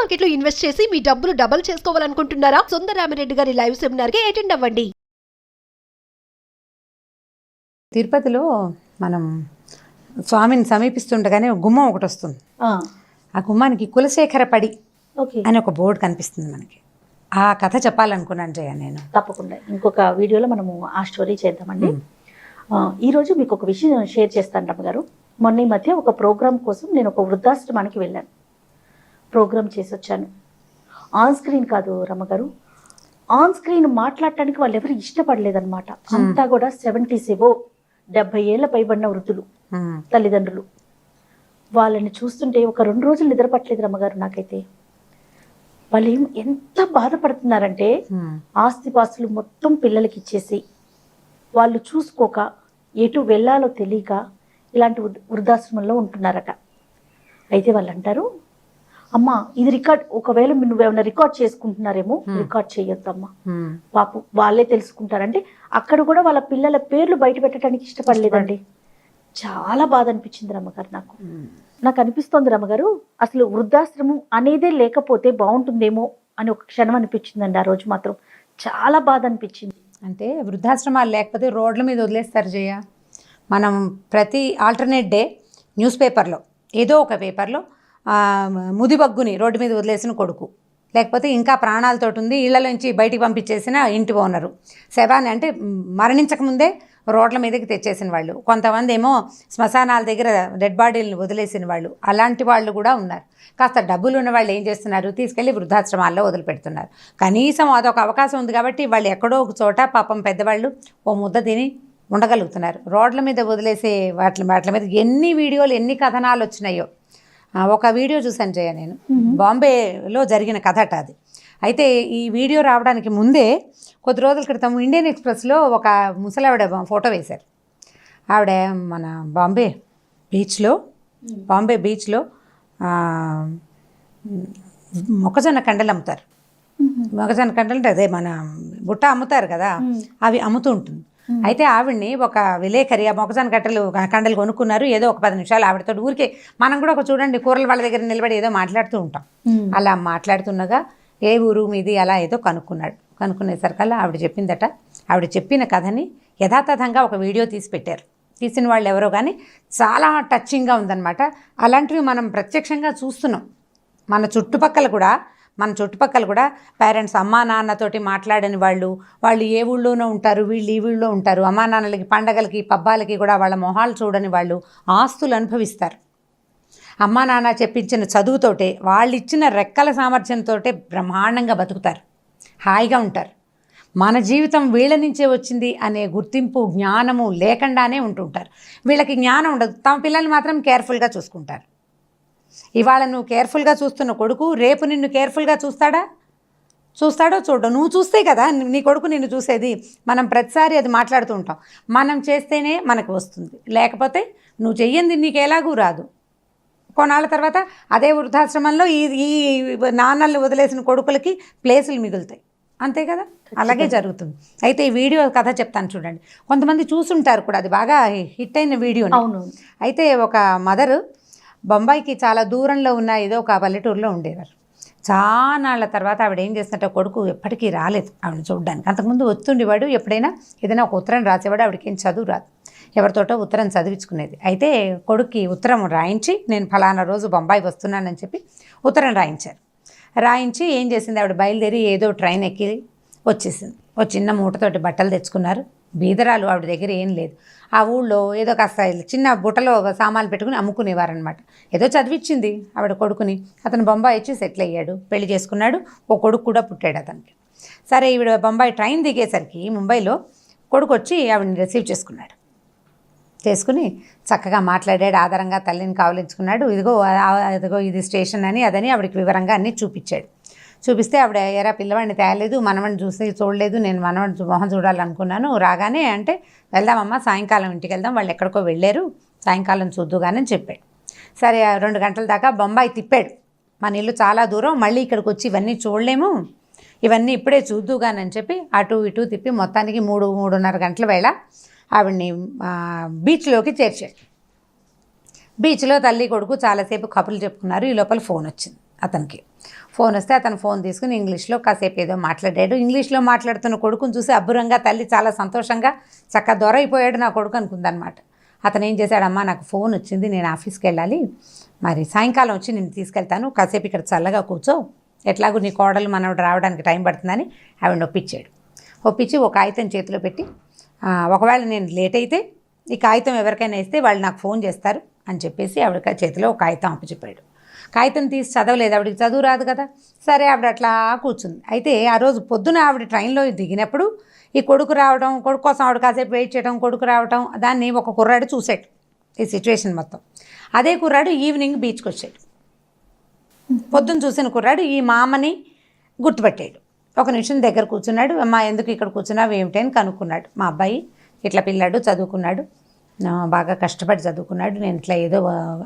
మార్కెట్లో ఇన్వెస్ట్ చేసి మీ డబ్బులు డబుల్ చేసుకోవాలనుకుంటున్నారా? సుందరరామిరెడ్డి గారి లైవ్ సెమినార్ కి అటెండ్ అవ్వండి. తిరుపతిలో మనం స్వామిని సమీపిస్తుండగానే గుమ్మం ఒకటి వస్తుంది. ఆ గుమ్మానికి కులశేఖర పడి అని ఒక బోర్డు కనిపిస్తుంది మనకి. ఆ కథ చెప్పాలనుకున్నాను జయ నేను. తప్పకుండా ఇంకొక వీడియోలో మనము ఆ స్టోరీ చేద్దామండి. ఈరోజు మీకు ఒక విషయం షేర్ చేస్తాను రమ్మగారు. మొన్న ఈ మధ్య ఒక ప్రోగ్రామ్ కోసం నేను ఒక వృద్ధాశ్రమానికి వెళ్ళాను. ప్రోగ్రామ్ చేసి వచ్చాను. ఆన్ స్క్రీన్ కాదు రమ్మగారు, ఆన్ స్క్రీన్ మాట్లాడటానికి వాళ్ళు ఎవరు ఇష్టపడలేదన్నమాట. అంతా కూడా 70 ఏళ్ళ పైబడిన వృద్ధులు, తల్లిదండ్రులు. వాళ్ళని చూస్తుంటే ఒక 2 రోజులు నిద్రపట్టలేదు రమ్మగారు నాకైతే. వాళ్ళు ఎంత బాధపడుతున్నారంటే ఆస్తిపాస్తులు మొత్తం పిల్లలకి ఇచ్చేసి వాళ్ళు చూసుకోక ఎటు వెళ్ళాలో తెలియక ఇలాంటి వృద్ధాశ్రమంలో ఉంటున్నారట. అయితే వాళ్ళు అంటారు, అమ్మా ఇది రికార్డ్, ఒకవేళ నువ్వేమైనా రికార్డ్ చేసుకుంటున్నారేమో రికార్డ్ చేయొద్దమ్మా, పాపం వాళ్ళే తెలుసుకుంటారంటే. అక్కడ కూడా వాళ్ళ పిల్లల పేర్లు బయట పెట్టడానికి ఇష్టపడలేదండి. చాలా బాధ అనిపించింది రమ్మగారు నాకు అనిపిస్తోంది రమ్మగారు, అసలు వృద్ధాశ్రమం అనేదే లేకపోతే బాగుంటుందేమో అని ఒక క్షణం అనిపించిందండి. ఆ రోజు మాత్రం చాలా బాధ అనిపించింది. అంటే వృద్ధాశ్రమాలు లేకపోతే రోడ్ల మీద వదిలేస్తారు జయ. మనం ప్రతి ఆల్టర్నేట్ డే న్యూస్ పేపర్లో ఏదో ఒక పేపర్లో ముదిబగ్గుని రోడ్డు మీద వదిలేసిన కొడుకు, లేకపోతే ఇంకా ప్రాణాలతోటి ఉంది ఇళ్లలోంచి బయటికి పంపించేసిన ఇంటి ఓనరు, శవాన్ని అంటే మరణించకముందే రోడ్ల మీదకి తెచ్చేసిన వాళ్ళు, కొంతమంది ఏమో శ్మశానాల దగ్గర డెడ్ బాడీలను వదిలేసిన వాళ్ళు, అలాంటి వాళ్ళు కూడా ఉన్నారు. కాస్త డబ్బులు ఉన్న వాళ్ళు ఏం చేస్తున్నారు, తీసుకెళ్ళి వృద్ధాశ్రమాల్లో వదిలిపెడుతున్నారు. కనీసం అదొక అవకాశం ఉంది కాబట్టి వాళ్ళు ఎక్కడో ఒక చోట పాపం పెద్దవాళ్ళు ఓ ముద్ద తిని ఉండగలుగుతున్నారు. రోడ్ల మీద వదిలేసే వాటి మీద ఎన్ని వీడియోలు ఎన్ని కథనాలు వచ్చినాయో. ఒక వీడియో చూశాను జయ నేను, బాంబేలో జరిగిన కథ అట అది. అయితే ఈ వీడియో రావడానికి ముందే కొద్ది రోజుల క్రితం ఇండియన్ ఎక్స్ప్రెస్లో ఒక ముసలావిడ ఫోటో వేశారు. ఆవిడ మన బాంబే బీచ్లో మొక్కజొన్న కండలు అమ్ముతారు. మొక్కజొన్న కండలు అంటే అదే మన బుట్ట అమ్ముతారు కదా, అవి అమ్ముతూ ఉంటుంది. అయితే ఆవిడ్ని ఒక విలేకరి ఆ మొక్కజొన్న కండలు కొనుక్కున్నారు. ఏదో ఒక 10 నిమిషాలు ఆవిడతో ఊరికే మనం కూడా ఒక చూడండి కూరల వాళ్ళ దగ్గర నిలబడి ఏదో మాట్లాడుతూ ఉంటాం. అలా మాట్లాడుతున్నగా ఏ ఊరు మీది అలా ఏదో కనుక్కునేసరికల్లా ఆవిడ చెప్పిందట. ఆవిడ చెప్పిన కథని యథాతథంగా ఒక వీడియో తీసి పెట్టారు. తీసిన వాళ్ళు ఎవరో కానీ చాలా టచ్చింగ్గా ఉందన్నమాట. అలాంటివి మనం ప్రత్యక్షంగా చూస్తున్నాం. మన చుట్టుపక్కల కూడా పేరెంట్స్ అమ్మా నాన్నతోటి మాట్లాడని వాళ్ళు ఏ ఊళ్ళోనో ఉంటారు, వీళ్ళు ఈ ఊళ్ళో ఉంటారు. అమ్మా నాన్నలకి పండగలకి పబ్బాలకి కూడా వాళ్ళ మొహాలు చూడని వాళ్ళు ఆస్తులు అనుభవిస్తారు. అమ్మా నాన్న చెప్పించిన చదువుతోటే వాళ్ళు ఇచ్చిన రెక్కల సామర్థ్యంతో బ్రహ్మాండంగా బతుకుతారు, హాయిగా ఉంటారు. మన జీవితం వీళ్ళ నుంచే వచ్చింది అనే గుర్తింపు జ్ఞానము లేకుండానే ఉంటుంటారు. వీళ్ళకి జ్ఞానం ఉండదు, తమ పిల్లల్ని మాత్రం కేర్ఫుల్గా చూసుకుంటారు. ఇవాళ నువ్వు కేర్ఫుల్గా చూస్తున్న కొడుకు రేపు నిన్ను కేర్ఫుల్గా చూస్తాడో చూడో. నువ్వు చూస్తే కదా నీ కొడుకు నిన్ను చూసేది. మనం ప్రతిసారి అది మాట్లాడుతూ ఉంటాం. మనం చేస్తేనే మనకు వస్తుంది, లేకపోతే నువ్వు చెయ్యంది నీకు ఎలాగూ రాదు. కొన్నాళ్ళ తర్వాత అదే వృద్ధాశ్రమంలో ఈ నాన్నల్ని వదిలేసిన కొడుకులకి ప్లేసులు మిగులుతాయి, అంతే కదా. అలాగే జరుగుతుంది. అయితే ఈ వీడియో కథ చెప్తాను చూడండి. కొంతమంది చూసుంటారు కూడా, అది బాగా హిట్ అయిన వీడియో. అయితే ఒక మదరు బొంబాయికి చాలా దూరంలో ఉన్న ఏదో ఒక పల్లెటూరులో ఉండేవారు. చాలాళ్ళ తర్వాత ఆవిడ ఏం చేస్తున్నట్టు కొడుకు ఎప్పటికీ రాలేదు ఆవిడని చూడడానికి. అంతకుముందు వస్తుండేవాడు, ఎప్పుడైనా ఏదైనా ఒక ఉత్తరం రాసేవాడు. ఆవిడకి ఏం చదువు రాదు, ఎవరితోటో ఉత్తరం చదివించుకునేది. అయితే కొడుక్కి ఉత్తరం రాయించి నేను ఫలానా రోజు బొంబాయి వస్తున్నానని చెప్పి ఉత్తరం రాయించి ఏం చేసింది, ఆవిడ బయలుదేరి ఏదో ట్రైన్ ఎక్కి వచ్చేసింది. ఓ చిన్న మూటతోటి బట్టలు తెచ్చుకున్నారు. బీదరాలు, ఆవిడ దగ్గర ఏం లేదు. ఆ ఊళ్ళో ఏదో కాస్త చిన్న బుట్టలో సామాన్లు పెట్టుకుని అమ్ముకునేవారనమాట. ఏదో చదివించింది ఆవిడ కొడుకుని. అతను బొంబాయి వచ్చి సెటిల్ అయ్యాడు, పెళ్లి చేసుకున్నాడు. ఓ కొడుకు కూడా పుట్టాడు అతనికి. సరే ఈవిడ బొంబాయి ట్రైన్ దిగేసరికి ముంబైలో కొడుకు వచ్చి ఆవిడని రిసీవ్ చేసుకుని చక్కగా మాట్లాడాడు, ఆధారంగా తల్లిని కావలించుకున్నాడు. ఇదిగో ఇది స్టేషన్ అని అదని ఆవిడకి వివరంగా అన్నీ చూపిస్తే ఆవిడ ఎరా పిల్లవాడిని తేలేదు, మనవాడిని చూడలేదు, నేను మనవాడిని మొహం చూడాలనుకున్నాను, రాగానే అంటే వెళ్దామమ్మా, సాయంకాలం ఇంటికి వెళ్దాం, వాళ్ళు ఎక్కడికో వెళ్ళారు, సాయంకాలం చూద్దుగానని చెప్పాడు. సరే 2 గంటల దాకా బొంబాయి తిప్పాడు. మన ఇల్లు చాలా దూరం, మళ్ళీ ఇక్కడికి వచ్చి ఇవన్నీ చూడలేము, ఇవన్నీ ఇప్పుడే చూద్దుగానని చెప్పి అటు ఇటు తిప్పి మొత్తానికి 3-3:30 గంటల వేళ ఆవిడ్ని బీచ్లోకి చేర్చాడు. బీచ్లో తల్లి కొడుకు చాలాసేపు కబుర్లు చెప్పుకున్నారు. ఈ లోపల ఫోన్ వచ్చింది. అతనికి. ఫోన్ వస్తే అతను ఫోన్ తీసుకుని ఇంగ్లీష్లో కాసేపు ఏదో మాట్లాడాడు. ఇంగ్లీష్లో మాట్లాడుతున్న కొడుకుని చూసి అబ్బురంగా తల్లి చాలా సంతోషంగా చక్కగా దొరైపోయాడు నా కొడుకు అనుకుందనమాట. అతను ఏం చేశాడమ్మా, నాకు ఫోన్ వచ్చింది, నేను ఆఫీస్కి వెళ్ళాలి, మరి సాయంకాలం వచ్చి నేను తీసుకెళ్తాను, కాసేపు ఇక్కడ చల్లగా కూర్చో, ఎట్లాగూ నీ కోడలు మనవడు రావడానికి టైం పడుతుందని ఆవిడ ఒప్పించి ఒక కాగితం చేతిలో పెట్టి, ఒకవేళ నేను లేట్ అయితే ఈ కాగితం ఎవరికైనా ఇస్తే వాళ్ళు నాకు ఫోన్ చేస్తారు అని చెప్పేసి ఆవిడ చేతిలో ఒక కాగితం అప్పచెప్పాడు. కాగితం తీసి చదవలేదు, ఆవిడకి చదువు రాదు కదా. సరే ఆవిడ అట్లా కూర్చుంది. అయితే ఆ రోజు పొద్దున ఆవిడ ట్రైన్లో దిగినప్పుడు ఈ కొడుకు రావడం, కొడుకు కోసం ఆవిడ కాసేపు వెయిట్ చేయడం, కొడుకు రావడం, దాన్ని ఒక కుర్రాడు చూసాడు ఈ సిచ్యువేషన్ మొత్తం. అదే కుర్రాడు ఈవినింగ్ బీచ్కి వచ్చాడు. పొద్దున్న చూసిన కుర్రాడు ఈ మామని గుర్తుపట్టాడు. ఒక నిమిషం దగ్గర కూర్చున్నాడు. అమ్మా ఎందుకు ఇక్కడ కూర్చున్నావు ఏమిటి అని కనుక్కున్నాడు. మా అబ్బాయి ఇట్లా పిల్లాడు చదువుకున్నాడు, బాగా కష్టపడి చదువుకున్నాడు, నేను ఇట్లా ఏదో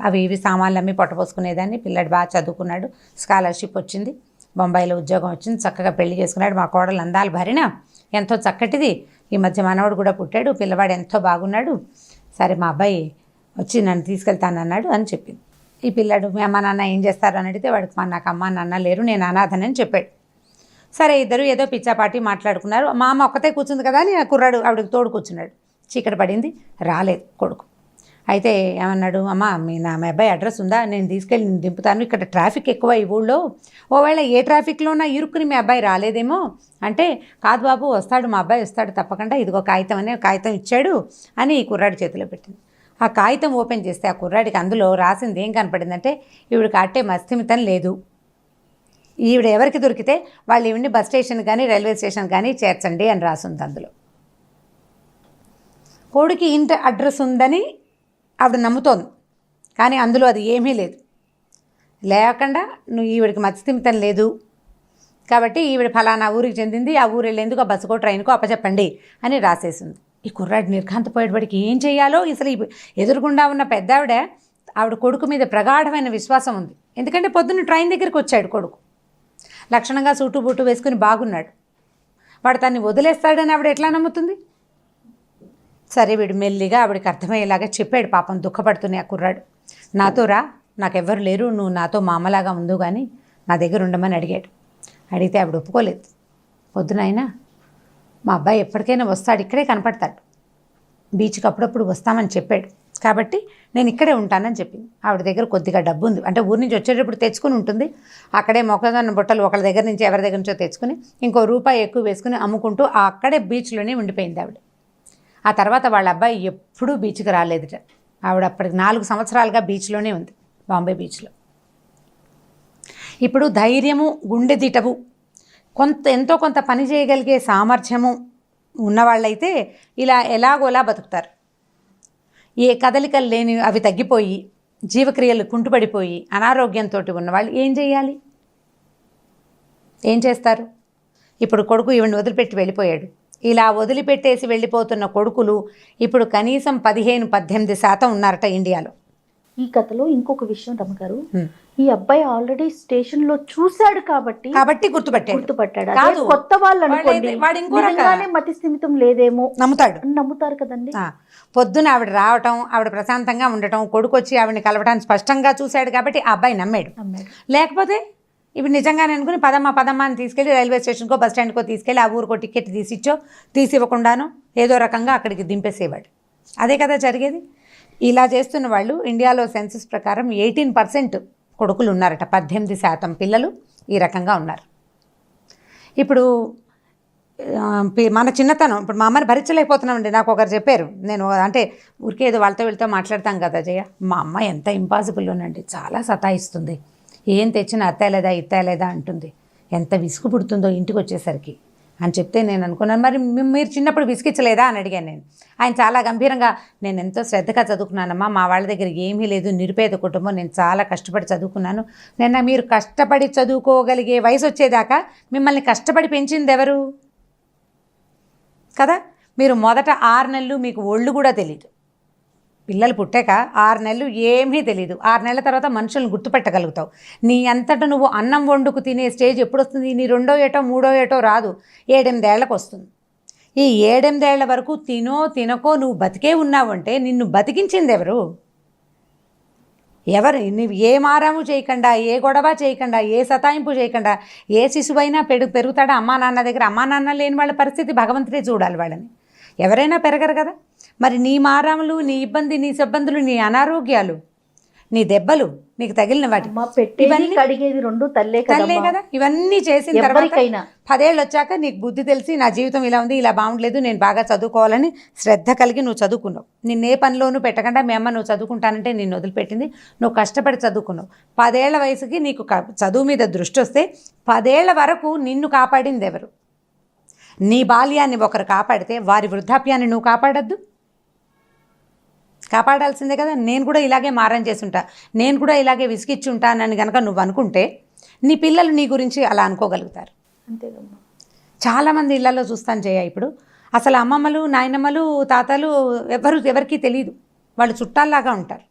అవి ఇవి సామాన్లు అమ్మి పొట్టపోసుకునేదాన్ని, పిల్లాడు బాగా చదువుకున్నాడు, స్కాలర్షిప్ వచ్చింది, బొంబాయిలో ఉద్యోగం వచ్చింది, చక్కగా పెళ్లి చేసుకున్నాడు, మా కోడలు అందాల భరిన ఎంతో చక్కటిది, ఈ మధ్య మనవడు కూడా పుట్టాడు, పిల్లవాడు ఎంతో బాగున్నాడు, సరే మా అబ్బాయి వచ్చి నన్ను తీసుకెళ్తానన్నాడు అని చెప్పింది. ఈ పిల్లాడు మీ అమ్మ నాన్న ఏం చేస్తారు అని అడిగితే వాడికి నాకు అమ్మ నాన్న లేరు, నేను అనాథనని చెప్పాడు. సరే ఇద్దరు ఏదో పిచ్చాపాటి మాట్లాడుకున్నారు. మా అమ్మ ఒక్కతే కూర్చుంది కదా అని కుర్రాడు ఆవిడకి తోడు కూర్చున్నాడు. చీకటి పడింది, రాలేదు కొడుకు. అయితే ఏమన్నాడు, అమ్మ మీ అబ్బాయి అడ్రస్ ఉందా, నేను తీసుకెళ్ళి నేను దింపుతాను, ఇక్కడ ట్రాఫిక్ ఎక్కువ ఈ ఊళ్ళో, ఓవేళ ఏ ట్రాఫిక్లోనా ఇరుక్కుని మీ అబ్బాయి రాలేదేమో అంటే, కాదు బాబు వస్తాడు, మా అబ్బాయి వస్తాడు తప్పకుండా, ఇదిగో కాగితం అనే కాగితం ఇచ్చాడు అని ఈ కుర్రాడి చేతిలో పెట్టింది. ఆ కాగితం ఓపెన్ చేస్తే ఆ కుర్రాడికి అందులో రాసింది ఏం కనపడిందంటే, ఈవిడికి అట్టే మస్థిమితం లేదు, ఈవిడ ఎవరికి దొరికితే వాళ్ళు ఈవిడిని బస్ స్టేషన్ కానీ రైల్వే స్టేషన్ కానీ చేర్చండి అని రాసింది. అందులో కొడుకు ఇంటి అడ్రస్ ఉందని ఆవిడ నమ్ముతోంది, కానీ అందులో అది ఏమీ లేదు. లేకుండా నువ్వు ఈవిడికి మత్స్యమితం లేదు కాబట్టి ఈవిడ ఫలానా ఊరికి చెందింది, ఆ ఊరు వెళ్ళేందుకు ఆ బస్సుకో ట్రైన్కో అప్పచెప్పండి అని రాసేసింది. ఈ కుర్రాడు నిర్ఘాంతపోయేటప్పటికి ఏం చేయాలో, అసలు ఎదురుగుండా ఉన్న పెద్దావిడ ఆవిడ కొడుకు మీద ప్రగాఢమైన విశ్వాసం ఉంది. ఎందుకంటే పొద్దున్న ట్రైన్ దగ్గరికి వచ్చాడు కొడుకు, లక్షణంగా సూటు బూటు వేసుకుని బాగున్నాడు, వాడు తన్ని వదిలేస్తాడని ఆవిడ ఎట్లా నమ్ముతుంది? సరే వీడు మెల్లిగా ఆవిడకి అర్థమయ్యేలాగా చెప్పాడు. పాపం దుఃఖపడుతున్నాయి ఆ కుర్రాడు. నాతో రా, నాకెవ్వరు లేరు, నువ్వు నాతో మా అమ్మలాగా ఉండు కానీ నా దగ్గర ఉండమని అడిగాడు. అడిగితే ఆవిడ ఒప్పుకోలేదు. పొద్దునైనా మా అబ్బాయి ఎప్పటికైనా వస్తాడు, ఇక్కడే కనపడతాడు, బీచ్కి అప్పుడప్పుడు వస్తామని చెప్పాడు కాబట్టి నేను ఇక్కడే ఉంటానని చెప్పింది. ఆవిడ దగ్గర కొద్దిగా డబ్బు ఉంది, అంటే ఊరి నుంచి వచ్చేటప్పుడు తెచ్చుకుని ఉంటుంది, అక్కడే మొక్కజొన్న బుట్టలు ఒకళ్ళ దగ్గర నుంచి ఎవరి దగ్గర నుంచో తెచ్చుకుని ఇంకో రూపాయి ఎక్కువ వేసుకుని అమ్ముకుంటూ అక్కడే బీచ్లోనే ఉండిపోయింది ఆవిడ. ఆ తర్వాత వాళ్ళ అబ్బాయి ఎప్పుడూ బీచ్కి రాలేదుట. ఆవిడ అప్పటికి 4 సంవత్సరాలుగా బీచ్లోనే ఉంది, బాంబే బీచ్లో. ఇప్పుడు ధైర్యము, గుండె దిటవు, ఎంతో కొంత పని చేయగలిగే సామర్థ్యము ఉన్నవాళ్ళైతే ఇలా ఎలాగోలా బతుకుతారు. ఏ కదలికలు లేని అవి తగ్గిపోయి జీవక్రియలు కుంటుపడిపోయి అనారోగ్యంతో ఉన్నవాళ్ళు ఏం చేయాలి? ఏం చేస్తారు? ఇప్పుడు కొడుకు ఈవిని వదిలిపెట్టి వెళ్ళిపోయాడు. ఇలా వదిలిపెట్టేసి వెళ్ళిపోతున్న కొడుకులు ఇప్పుడు కనీసం 15-18% ఉన్నారట ఇండియాలో. ఈ కథలో ఇంకొక విషయం రమ్మగారు, ఈ అబ్బాయి ఆల్రెడీ స్టేషన్ లో చూశాడు కాబట్టి గుర్తుపట్టాడు. కాదు కొత్త వాళ్ళు అనుకోండి, మతి స్థిమితం లేదేమో నమ్ముతారు కదండి. పొద్దున ఆవిడ రావటం, ఆవిడ ప్రశాంతంగా ఉండటం, కొడుకు వచ్చి ఆవిడని కలవటాన్ని స్పష్టంగా చూశాడు కాబట్టి ఆ అబ్బాయి నమ్మాడు. లేకపోతే ఇప్పుడు నిజంగానే అనుకుని పదమ్మా అని తీసుకెళ్ళి రైల్వే స్టేషన్కో బస్ స్టాండ్కో తీసుకెళ్ళి ఆ ఊరికో టికెట్ తీసివ్వకుండానో ఏదో రకంగా అక్కడికి దింపేసేవాడు. అదే కదా జరిగేది. ఇలా చేస్తున్న వాళ్ళు ఇండియాలో సెన్సస్ ప్రకారం 18% కొడుకులు ఉన్నారట, 18% పిల్లలు ఈ రకంగా ఉన్నారు. ఇప్పుడు మన చిన్నతనం, ఇప్పుడు మా అమ్మని భరించలేకపోతున్నామండి. నాకు ఒకరు చెప్పారు, నేను అంటే ఊరికే ఏదో వాళ్ళతో వీళ్ళతో మాట్లాడతాం కదా జయ, మా అమ్మ ఎంత ఇంపాసిబుల్లోనండి, చాలా సతాయిస్తుంది, ఏం తెచ్చినా ఇత్తలేదా అంటుంది, ఎంత విసుగు పుడుతుందో ఇంటికి వచ్చేసరికి అని చెప్తే నేను అనుకున్నాను, మరి మీరు చిన్నప్పుడు విసిగించలేదా అని అడిగాను నేను. ఆయన చాలా గంభీరంగా, నేను ఎంతో శ్రద్ధగా చదువుకున్నానమ్మా, మా వాళ్ళ దగ్గర ఏమీ లేదు, నిరుపేద కుటుంబం, నేను చాలా కష్టపడి చదువుకున్నాను. మీరు కష్టపడి చదువుకోగలిగే వయసు వచ్చేదాకా మిమ్మల్ని కష్టపడి పెంచింది ఎవరు కదా? మీరు మొదట 6 నెలలు మీకు ఒళ్ళు కూడా తెలియదు, పిల్లలు పుట్టాక 6 నెలలు ఏమీ తెలియదు. 6 నెలల తర్వాత మనుషులను గుర్తుపెట్టగలుగుతావు. నీ అంతటా నువ్వు అన్నం వండుకు తినే స్టేజ్ ఎప్పుడు వస్తుంది? నీ 2వ ఏటో 3వ ఏటో రాదు, 7-8 ఏళ్లకు వస్తుంది. ఈ 7-8 ఏళ్ల వరకు తినకో నువ్వు బతికే ఉన్నావు అంటే నిన్ను బతికించింది ఎవరు? నీవు ఏ మారాము చేయకుండా, ఏ గొడవ చేయకుండా, ఏ సతాయింపు చేయకుండా ఏ శిశువైనా పెరుగుతాడా అమ్మా నాన్న దగ్గర? అమ్మా నాన్న లేని వాళ్ళ పరిస్థితి భగవంతుడే చూడాలి వాళ్ళని. ఎవరైనా పెరగరు కదా. మరి నీ మారాములు, నీ ఇబ్బంది, నీ ఇబ్బందులు, నీ అనారోగ్యాలు, నీ దెబ్బలు, నీకు తగిలిన వాటి కడిగేది రెండు తల్లే కదా. ఇవన్నీ చేసిన తర్వాత 10 ఏళ్ళు వచ్చాక నీకు బుద్ధి తెలిసి నా జీవితం ఇలా ఉంది, ఇలా బాగుండలేదు, నేను బాగా చదువుకోవాలని శ్రద్ధ కలిగి నువ్వు చదువుకున్నావు. నిన్నే పనిలోనూ పెట్టకుండా మీ అమ్మ నువ్వు చదువుకుంటానంటే నిన్ను వదిలిపెట్టింది, నువ్వు కష్టపడి చదువుకున్నావు. 10 ఏళ్ల వయసుకి నీకు చదువు మీద దృష్టి వస్తే 10 ఏళ్ల వరకు నిన్ను కాపాడింది ఎవరు? నీ బాల్యాన్ని ఒకరు కాపాడితే వారి వృద్ధాప్యాన్ని నువ్వు కాపాడద్దు? కాపాడాల్సిందే కదా. నేను కూడా ఇలాగే మారం చేసుంటా, నేను కూడా ఇలాగే విసిగిచ్చి ఉంటానని కనుక నువ్వు అనుకుంటే నీ పిల్లలు నీ గురించి అలా అనుకోగలుగుతారు. అంతేదమ్మా. చాలామంది ఇళ్లలో చూస్తాను జయ, ఇప్పుడు అసలు అమ్మమ్మలు, నాయనమ్మలు, తాతలు ఎవరికి తెలియదు. వాళ్ళు చుట్టాల్లాగా ఉంటారు.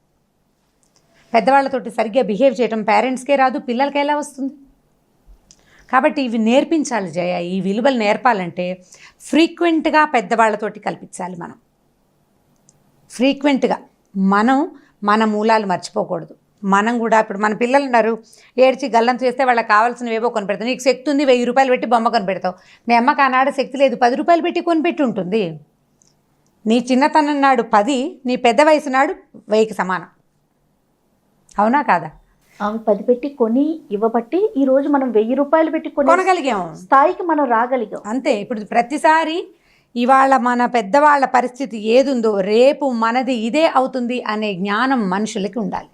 పెద్దవాళ్ళతోటి సరిగ్గా బిహేవ్ చేయడం పేరెంట్స్కే రాదు, పిల్లలకి ఎలా వస్తుంది? కాబట్టి ఇవి నేర్పించాలి జయ. ఈ విలువలు నేర్పాలంటే ఫ్రీక్వెంట్గా పెద్దవాళ్ళతోటి కల్పించాలి. మనం ఫ్రీక్వెంట్గా మన మూలాలు మర్చిపోకూడదు. మనం కూడా ఇప్పుడు మన పిల్లలు ఉన్నారు, ఏడ్చి గల్లం చేస్తే వాళ్ళకి కావాల్సినవి ఏవో కొనిపెడతావు. నీకు శక్తి ఉంది, 1000 రూపాయలు పెట్టి బొమ్మ కొనిపెడతావు. మీ అమ్మకి ఆనాడు శక్తి లేదు, 10 రూపాయలు పెట్టి కొనిపెట్టి ఉంటుంది. నీ చిన్నతనం నాడు 10, నీ పెద్ద వయసు నాడు 1000కి సమానం. అవునా కాదా? 10 పెట్టి కొని ఇవ్వబట్టి ఈ రోజు మనం 1000 రూపాయలు పెట్టి కొనగలిగాం, స్థాయికి మనం రాగలిగాం. అంతే. ఇప్పుడు ప్రతిసారి ఇవాళ మన పెద్దవాళ్ళ పరిస్థితి ఏదుందో రేపు మనది ఇదే అవుతుంది అనే జ్ఞానం మనుషులకి ఉండాలి.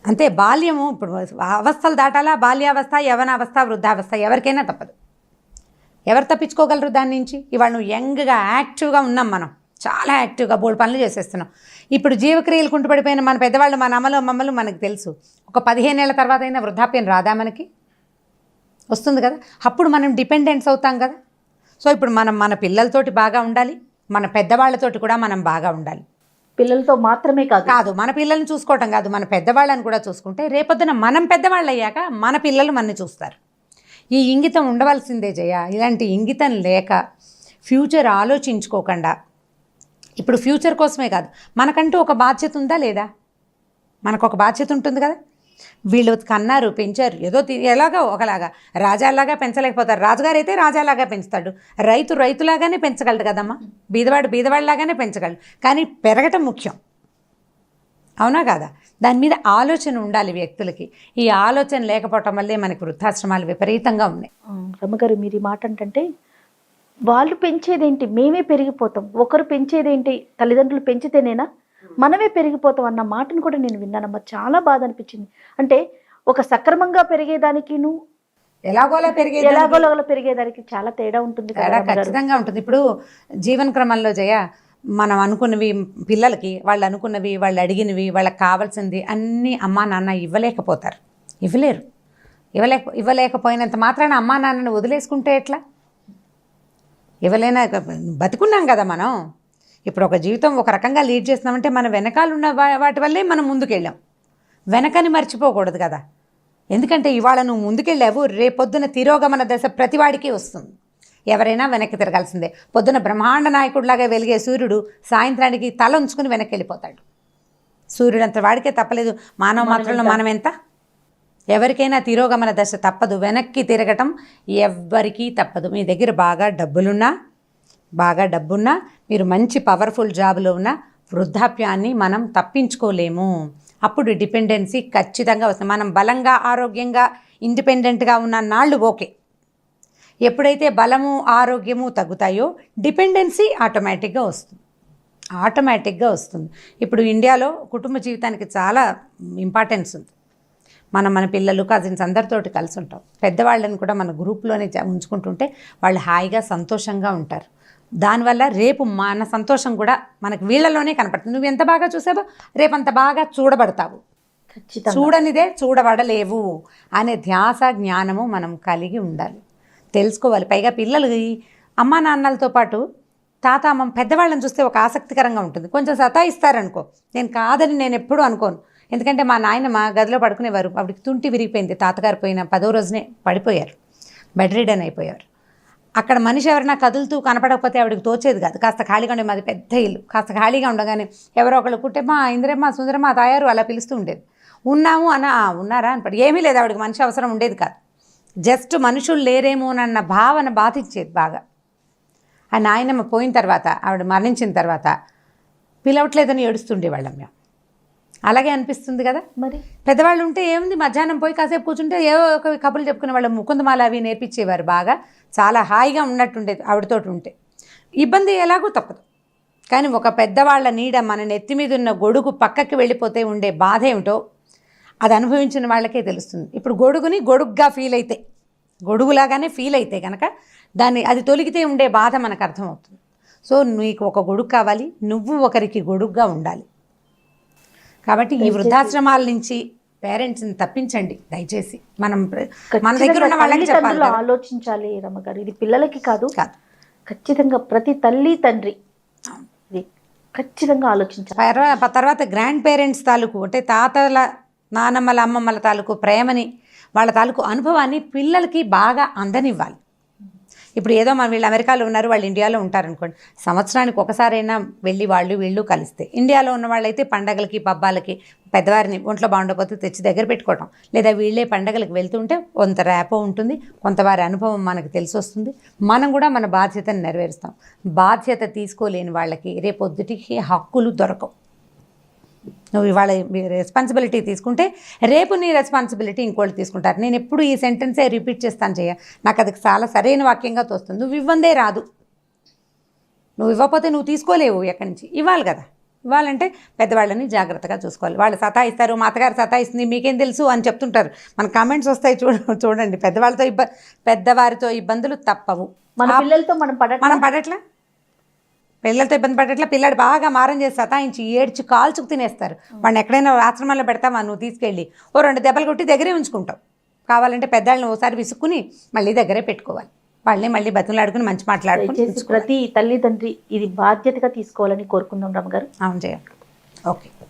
అంతే. బాల్యము ఇప్పుడు అవస్థలు దాటాలా, బాల్యావస్థ, యవనావస్థ, వృద్ధావస్థ ఎవరికైనా తప్పదు. ఎవరు తప్పించుకోగలరు దాని నుంచి? ఇవాళ నువ్వు యంగ్గా యాక్టివ్గా ఉన్నాం, మనం చాలా యాక్టివ్గా బోల్డ్ పనులు చేసేస్తున్నాం. ఇప్పుడు జీవక్రియలు కుంటుపడిపోయిన మన పెద్దవాళ్ళు, మన అమ్మలు అమ్మమ్మలు మనకు తెలుసు. ఒక 15 ఏళ్ల తర్వాత అయినా వృద్ధాప్యం రాదా మనకి? వస్తుంది కదా. అప్పుడు మనం డిపెండెన్స్ అవుతాం కదా. సో ఇప్పుడు మనం మన పిల్లలతోటి బాగా ఉండాలి, మన పెద్దవాళ్ళతోటి కూడా మనం బాగా ఉండాలి. పిల్లలతో మాత్రమే కాదు, మన పిల్లల్ని చూసుకోవటం కాదు, మన పెద్దవాళ్ళని కూడా చూసుకుంటే రేపొద్దున మనం పెద్దవాళ్ళు అయ్యాక మన పిల్లలు మనని చూస్తారు. ఈ ఇంగితం ఉండవలసిందే జయ. ఇలాంటి ఇంగితం లేక ఫ్యూచర్ ఆలోచించుకోకుండా, ఇప్పుడు ఫ్యూచర్ కోసమే కాదు, మనకంటూ ఒక బాధ్యత ఉందా లేదా? మనకు ఒక బాధ్యత ఉంటుంది కదా. వీళ్ళు కన్నారు, పెంచారు, ఏదో ఎలాగో ఒకలాగా రాజాలాగా పెంచలేకపోతారు. రాజుగారు అయితే రాజాలాగా పెంచుతాడు, రైతులాగానే పెంచగలడు కదమ్మా. బీదవాడిలాగానే పెంచగలడు. కానీ పెరగటం ముఖ్యం, అవునా కాదా? దాని మీద ఆలోచన ఉండాలి వ్యక్తులకి. ఈ ఆలోచన లేకపోవటం వల్లే మనకి వృద్ధాశ్రమాలు విపరీతంగా ఉన్నాయి. రమ్మగారు, మీరు ఈ మాట అంటే వాళ్ళు పెంచేదేంటి, మేమే పెరిగిపోతాం, ఒకరు పెంచేదేంటి, తల్లిదండ్రులు పెంచితేనేనా మనమే పెరిగిపోతాం అన్న మాటను కూడా నేను విన్నానమ్మా. చాలా బాధ అనిపించింది. అంటే ఒక సక్రమంగా పెరిగేదానికి ఎలాగోలా పెరిగేదానికి చాలా తేడా ఉంటుంది కదా. ఖచ్చితంగా ఉంటుంది. ఇప్పుడు జీవన క్రమంలో జయ, మనం అనుకున్నవి పిల్లలకి, వాళ్ళు అనుకున్నవి, వాళ్ళు అడిగినవి, వాళ్ళకి కావాల్సింది అన్నీ అమ్మా నాన్న ఇవ్వలేరు. ఇవ్వలేకపోయినంత మాత్రాన అమ్మా నాన్నని వదిలేసుకుంటే ఎట్లా? బతుకున్నాం కదా మనం. ఇప్పుడు ఒక జీవితం ఒక రకంగా లీడ్ చేస్తున్నామంటే మన వెనకాల ఉన్న వాటి వల్లే మనం ముందుకెళ్ళాం. వెనకని మర్చిపోకూడదు కదా. ఎందుకంటే ఇవాళ నువ్వు ముందుకెళ్ళావు, రేపొద్దున తిరోగమన దశ ప్రతివాడికి వస్తుంది. ఎవరైనా వెనక్కి తిరగాల్సిందే. పొద్దున బ్రహ్మాండ నాయకుడిలాగా వెలిగే సూర్యుడు సాయంత్రానికి తల ఉంచుకుని వెనక్కి వెళ్ళిపోతాడు. సూర్యుడు అంత వాడికే తప్పలేదు. మానవ మాత్రంలో మనం ఎంత? ఎవరికైనా తిరోగమన దశ తప్పదు. వెనక్కి తిరగటం ఎవ్వరికీ తప్పదు. మీ దగ్గర బాగా డబ్బున్నా, మీరు మంచి పవర్ఫుల్ జాబ్లో ఉన్న వృద్ధాప్యాన్ని మనం తప్పించుకోలేము. అప్పుడు డిపెండెన్సీ ఖచ్చితంగా వస్తుంది. మనం బలంగా, ఆరోగ్యంగా, ఇండిపెండెంట్గా ఉన్న నాళ్ళు ఓకే. ఎప్పుడైతే బలము, ఆరోగ్యము తగ్గుతాయో డిపెండెన్సీ ఆటోమేటిక్గా వస్తుంది. ఇప్పుడు ఇండియాలో కుటుంబ జీవితానికి చాలా ఇంపార్టెన్స్ ఉంది. మన పిల్లలు, కజిన్స్ అందరితోటి కలిసి ఉంటాం. పెద్దవాళ్ళని కూడా మన గ్రూప్లోనే ఉంచుకుంటుంటే వాళ్ళు హాయిగా, సంతోషంగా ఉంటారు. దానివల్ల రేపు మన సంతోషం కూడా మనకు వీళ్ళలోనే కనపడుతుంది. నువ్వు ఎంత బాగా చూసావో రేపు అంత బాగా చూడబడతావు. చూడనిదే చూడబడలేవు అనే ధ్యాస, జ్ఞానము మనం కలిగి ఉండాలి, తెలుసుకోవాలి. పైగా పిల్లలు అమ్మా నాన్నలతో పాటు తాత, అమ్మ, పెద్దవాళ్ళని చూస్తే ఒక ఆసక్తికరంగా ఉంటుంది. కొంచెం సతాయిస్తారనుకో, నేను కాదని నేను ఎప్పుడూ అనుకోను. ఎందుకంటే మా నాయనమ్మ గదిలో పడుకునేవారు. ఆవిడకి తుంటి విరిగిపోయింది. తాతగారు పోయిన 10వ రోజునే పడిపోయారు, బెడ్ రిడన్ అయిపోయారు. అక్కడ మనిషి ఎవరైనా కదులుతూ కనపడకపోతే ఆవిడకి తోచేది కాదు. కాస్త ఖాళీగా ఉండే, మాది పెద్ద ఇల్లు, కాస్త ఖాళీగా ఉండగానే ఎవరో ఒకళ్ళు కుట్టేమ్మా, ఇందిరమ్మ, సుందరమ్మ, తయారు అలా పిలుస్తూ ఉండేది. ఉన్నాము అన్న ఉన్నారా అని ఏమీ లేదు, ఆవిడకి మనిషి అవసరం ఉండేది కాదు. జస్ట్ మనుషులు లేరేమోనన్న భావన బాధించేది బాగా. ఆ నాయనమ్మ పోయిన తర్వాత, ఆవిడ మరణించిన తర్వాత పిలవట్లేదని ఏడుస్తుండేవాళ్ళం మేము. అలాగే అనిపిస్తుంది కదా మరి. పెద్దవాళ్ళు ఉంటే ఏముంది, మధ్యాహ్నం పోయి కాసేపు కూర్చుంటే ఏవో ఒక కబుర్లు చెప్పుకునే వాళ్ళు, ముకుందమాల అవి నేర్పించేవారు బాగా. చాలా హాయిగా ఉన్నట్టుండేది ఆవిడతోటి ఉంటే. ఇబ్బంది ఎలాగో తప్పదు, కానీ ఒక పెద్దవాళ్ళ నీడ మన నెత్తి మీద ఉన్న గొడుగు పక్కకి వెళ్ళిపోతే ఉండే బాధ ఏమిటో అది అనుభవించిన వాళ్ళకే తెలుస్తుంది. ఇప్పుడు గొడుగుని గొడుగ్గా ఫీల్ అయితే, గొడుగులాగానే ఫీల్ అయితే కనుక దాన్ని అది తొలిగితే ఉండే బాధ మనకు అర్థమవుతుంది. సో నీకు ఒక గొడుగు కావాలి, నువ్వు ఒకరికి గొడుగ్గా ఉండాలి. కాబట్టి ఈ వృద్ధాశ్రమాల నుంచి పేరెంట్స్ని తప్పించండి దయచేసి. మన దగ్గర ఉన్న వాళ్ళకి చెప్పాలి, ఆలోచించాలి రమ్మగారు. ఇది పిల్లలకి కాదు, ఖచ్చితంగా ప్రతి తల్లి తండ్రి ఇది ఖచ్చితంగా ఆలోచించాలి. తర్వాత గ్రాండ్ పేరెంట్స్ తాలూకు అంటే తాతల, నానమ్మల, అమ్మమ్మల తాలూకు ప్రేమని, వాళ్ళ తాలూకు అనుభవాన్ని పిల్లలకి బాగా అందనివ్వాలి. ఇప్పుడు ఏదో మన వీళ్ళు అమెరికాలో ఉన్నారు, వాళ్ళు ఇండియాలో ఉంటారనుకోండి, సంవత్సరానికి ఒకసారైనా వెళ్ళి వాళ్ళు వీళ్ళు కలిస్తే. ఇండియాలో ఉన్న వాళ్ళైతే పండగలకి, పబ్బాలకి పెద్దవారిని ఒంట్లో బాగుండకపోతే తెచ్చి దగ్గర పెట్టుకోవటం, లేదా వీళ్ళే పండగలకు వెళ్తుంటే కొంత ర్యాపో ఉంటుంది, కొంత వారి అనుభవం మనకు తెలిసి వస్తుంది. మనం కూడా మన బాధ్యతను నెరవేరుస్తాం. బాధ్యత తీసుకోలేని వాళ్ళకి రేపొద్దుటికి హక్కులు దొరకవు. నువ్వు ఇవాళ రెస్పాన్సిబిలిటీ తీసుకుంటే రేపు నీ రెస్పాన్సిబిలిటీ ఇంకోళ్ళు తీసుకుంటారు. నేను ఎప్పుడు ఈ సెంటెన్సే రిపీట్ చేస్తాను చెయ్య, నాకు అది చాలా సరైన వాక్యంగా తోస్తుంది. నువ్వు ఇవ్వందే రాదు, నువ్వు ఇవ్వకపోతే నువ్వు తీసుకోలేవు, ఎక్కడి నుంచి ఇవ్వాలి కదా. ఇవ్వాలంటే పెద్దవాళ్ళని జాగ్రత్తగా చూసుకోవాలి. వాళ్ళు సతాయిస్తారు, మా అత్తగారు సతాయిస్తుంది, మీకేం తెలుసు అని చెప్తుంటారు. మన కామెంట్స్ వస్తాయి చూడండి. పెద్దవారితో ఇబ్బందులు తప్పవు. మన పిల్లలతో మనం పడట్లా, పిల్లలతో ఇబ్బంది పడట్లా. పిల్లాడు బాగా మారం చేసి సతాయించి ఏడ్చి కాల్చుకు తినేస్తారు. వాడిని ఎక్కడైనా ఆశ్రమంలో పెడతావా, నువ్వు తీసుకెళ్ళి ఓ 2 దెబ్బలు కొట్టి దగ్గరే ఉంచుకుంటావు. కావాలంటే పెద్దవాళ్ళని ఓసారి విసుక్కుని మళ్ళీ దగ్గరే పెట్టుకోవాలి. వాళ్ళని మళ్ళీ బతులాడుకుని మంచి మాట్లాడుకుని ప్రతి తల్లిదండ్రి ఇది బాధ్యతగా తీసుకోవాలని కోరుకుందాం రమ్మగారు. అవును చేయాలి. ఓకే.